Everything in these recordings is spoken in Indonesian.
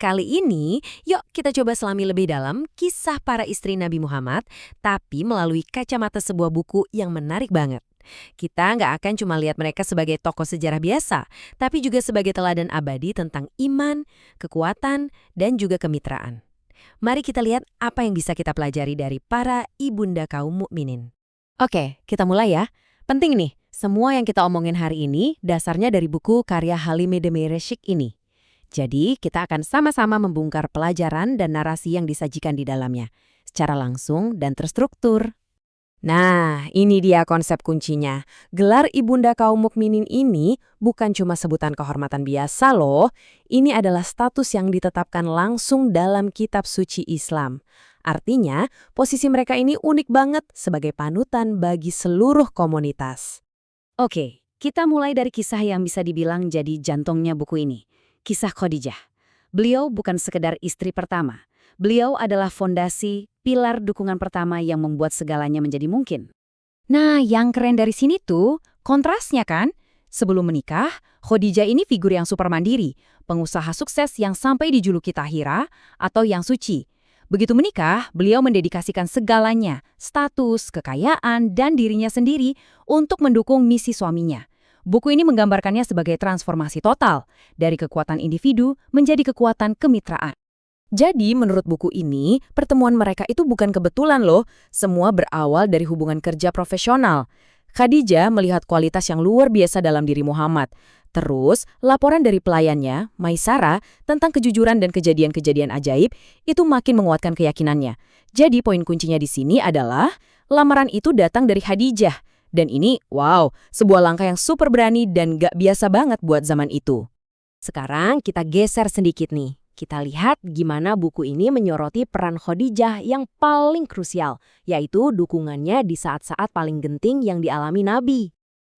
Kali ini, yuk kita coba selami lebih dalam kisah para istri Nabi Muhammad, tapi melalui kacamata sebuah buku yang menarik banget. Kita nggak akan cuma lihat mereka sebagai tokoh sejarah biasa, tapi juga sebagai teladan abadi tentang iman, kekuatan, dan juga kemitraan. Mari kita lihat apa yang bisa kita pelajari dari para ibunda kaum mukminin. Oke, kita mulai ya. Penting nih, semua yang kita omongin hari ini dasarnya dari buku karya Halime Demireshik ini. Jadi, kita akan sama-sama membongkar pelajaran dan narasi yang disajikan di dalamnya, secara langsung dan terstruktur. Nah, ini dia konsep kuncinya. Gelar ibunda kaum mukminin ini bukan cuma sebutan kehormatan biasa loh. Ini adalah status yang ditetapkan langsung dalam kitab suci Islam. Artinya, posisi mereka ini unik banget sebagai panutan bagi seluruh komunitas. Oke, kita mulai dari kisah yang bisa dibilang jadi jantungnya buku ini. Kisah Khadijah. Beliau bukan sekedar istri pertama. Beliau adalah fondasi, pilar dukungan pertama yang membuat segalanya menjadi mungkin. Nah, yang keren dari sini tuh, kontrasnya kan? Sebelum menikah, Khadijah ini figur yang super mandiri, pengusaha sukses yang sampai dijuluki Tahira atau yang suci. Begitu menikah, beliau mendedikasikan segalanya, status, kekayaan, dan dirinya sendiri untuk mendukung misi suaminya. Buku ini menggambarkannya sebagai transformasi total, dari kekuatan individu menjadi kekuatan kemitraan. Jadi, menurut buku ini, pertemuan mereka itu bukan kebetulan loh, semua berawal dari hubungan kerja profesional. Khadijah melihat kualitas yang luar biasa dalam diri Muhammad. Terus, laporan dari pelayannya, Maisarah, tentang kejujuran dan kejadian-kejadian ajaib, itu makin menguatkan keyakinannya. Jadi, poin kuncinya di sini adalah, lamaran itu datang dari Khadijah. Dan ini, wow, sebuah langkah yang super berani dan gak biasa banget buat zaman itu. Sekarang kita geser sedikit nih. Kita lihat gimana buku ini menyoroti peran Khadijah yang paling krusial, yaitu dukungannya di saat-saat paling genting yang dialami Nabi.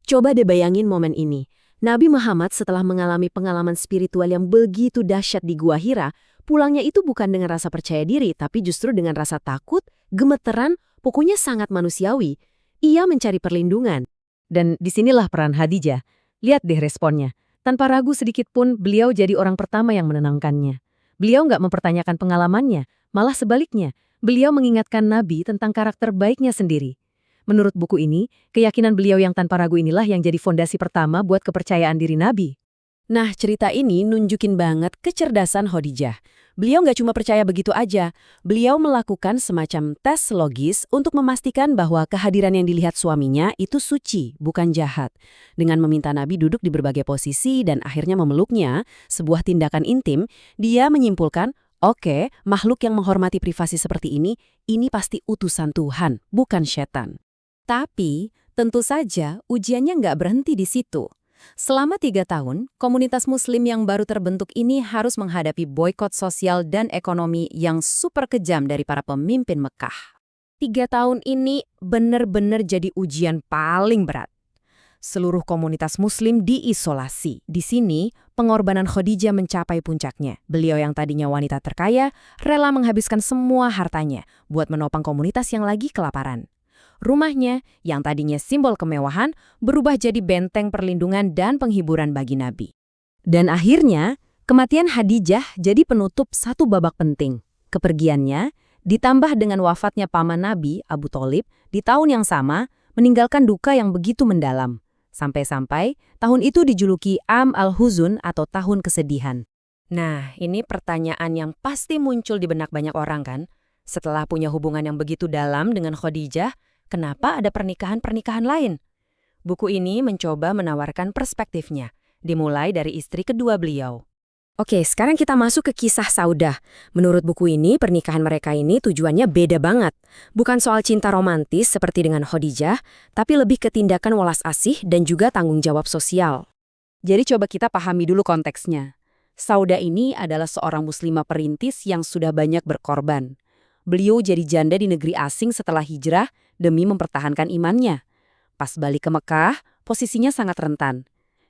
Coba deh bayangin momen ini. Nabi Muhammad setelah mengalami pengalaman spiritual yang begitu dahsyat di Gua Hira, pulangnya itu bukan dengan rasa percaya diri, tapi justru dengan rasa takut, gemeteran, pokoknya sangat manusiawi. Ia mencari perlindungan. Dan disinilah peran Khadijah. Lihat deh responnya. Tanpa ragu sedikit pun, beliau jadi orang pertama yang menenangkannya. Beliau nggak mempertanyakan pengalamannya, malah sebaliknya. Beliau mengingatkan Nabi tentang karakter baiknya sendiri. Menurut buku ini, keyakinan beliau yang tanpa ragu inilah yang jadi fondasi pertama buat kepercayaan diri Nabi. Nah, cerita ini nunjukin banget kecerdasan Khadijah. Beliau nggak cuma percaya begitu aja, beliau melakukan semacam tes logis untuk memastikan bahwa kehadiran yang dilihat suaminya itu suci, bukan jahat. Dengan meminta Nabi duduk di berbagai posisi dan akhirnya memeluknya, sebuah tindakan intim, dia menyimpulkan, oke, makhluk yang menghormati privasi seperti ini pasti utusan Tuhan, bukan setan. Tapi, tentu saja ujiannya nggak berhenti di situ. Selama 3 tahun, komunitas muslim yang baru terbentuk ini harus menghadapi boikot sosial dan ekonomi yang super kejam dari para pemimpin Mekah. 3 tahun ini benar-benar jadi ujian paling berat. Seluruh komunitas muslim diisolasi. Di sini, pengorbanan Khadijah mencapai puncaknya. Beliau yang tadinya wanita terkaya, rela menghabiskan semua hartanya buat menopang komunitas yang lagi kelaparan. Rumahnya, yang tadinya simbol kemewahan, berubah jadi benteng perlindungan dan penghiburan bagi Nabi. Dan akhirnya, kematian Khadijah jadi penutup satu babak penting. Kepergiannya, ditambah dengan wafatnya paman Nabi, Abu Thalib, di tahun yang sama, meninggalkan duka yang begitu mendalam. Sampai-sampai, tahun itu dijuluki Am al-Huzun atau tahun kesedihan. Nah, ini pertanyaan yang pasti muncul di benak banyak orang kan? Setelah punya hubungan yang begitu dalam dengan Khadijah, kenapa ada pernikahan-pernikahan lain? Buku ini mencoba menawarkan perspektifnya, dimulai dari istri kedua beliau. Oke, sekarang kita masuk ke kisah Saudah. Menurut buku ini, pernikahan mereka ini tujuannya beda banget. Bukan soal cinta romantis seperti dengan Khadijah, tapi lebih ke tindakan welas asih dan juga tanggung jawab sosial. Jadi coba kita pahami dulu konteksnya. Saudah ini adalah seorang muslimah perintis yang sudah banyak berkorban. Beliau jadi janda di negeri asing setelah hijrah demi mempertahankan imannya. Pas balik ke Mekah, posisinya sangat rentan.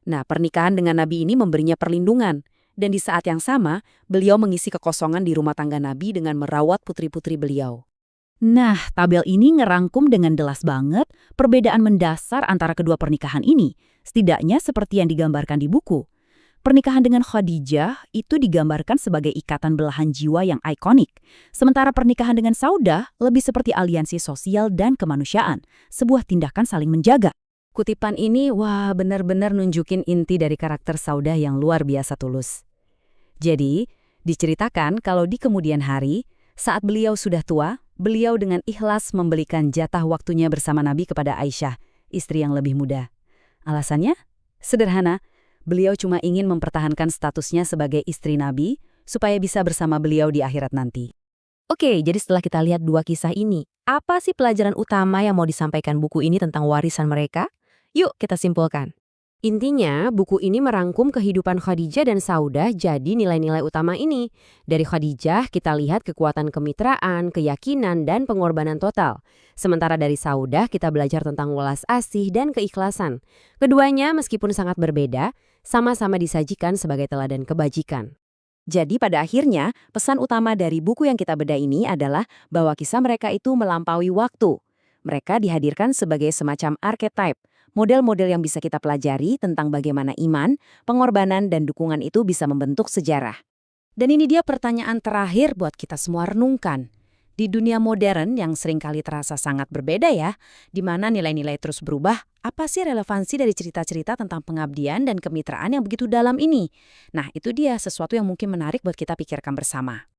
Nah, pernikahan dengan Nabi ini memberinya perlindungan. Dan di saat yang sama, beliau mengisi kekosongan di rumah tangga Nabi dengan merawat putri-putri beliau. Nah, tabel ini ngerangkum dengan jelas banget perbedaan mendasar antara kedua pernikahan ini, setidaknya seperti yang digambarkan di buku. Pernikahan dengan Khadijah itu digambarkan sebagai ikatan belahan jiwa yang ikonik. Sementara pernikahan dengan Saudah lebih seperti aliansi sosial dan kemanusiaan, sebuah tindakan saling menjaga. Kutipan ini, wah benar-benar nunjukin inti dari karakter Saudah yang luar biasa tulus. Jadi, diceritakan kalau di kemudian hari, saat beliau sudah tua, beliau dengan ikhlas memberikan jatah waktunya bersama Nabi kepada Aisyah, istri yang lebih muda. Alasannya? Sederhana, beliau cuma ingin mempertahankan statusnya sebagai istri Nabi, supaya bisa bersama beliau di akhirat nanti. Oke, jadi setelah kita lihat dua kisah ini, apa sih pelajaran utama yang mau disampaikan buku ini tentang warisan mereka? Yuk kita simpulkan. Intinya, buku ini merangkum kehidupan Khadijah dan Saudah jadi nilai-nilai utama ini. Dari Khadijah, kita lihat kekuatan kemitraan, keyakinan, dan pengorbanan total. Sementara dari Saudah, kita belajar tentang welas asih dan keikhlasan. Keduanya, meskipun sangat berbeda, sama-sama disajikan sebagai teladan kebajikan. Jadi pada akhirnya, pesan utama dari buku yang kita bedah ini adalah bahwa kisah mereka itu melampaui waktu. Mereka dihadirkan sebagai semacam archetype, model-model yang bisa kita pelajari tentang bagaimana iman, pengorbanan, dan dukungan itu bisa membentuk sejarah. Dan ini dia pertanyaan terakhir buat kita semua renungkan. Di dunia modern yang seringkali terasa sangat berbeda ya, di mana nilai-nilai terus berubah, apa sih relevansi dari cerita-cerita tentang pengabdian dan kemitraan yang begitu dalam ini? Nah, itu dia sesuatu yang mungkin menarik buat kita pikirkan bersama.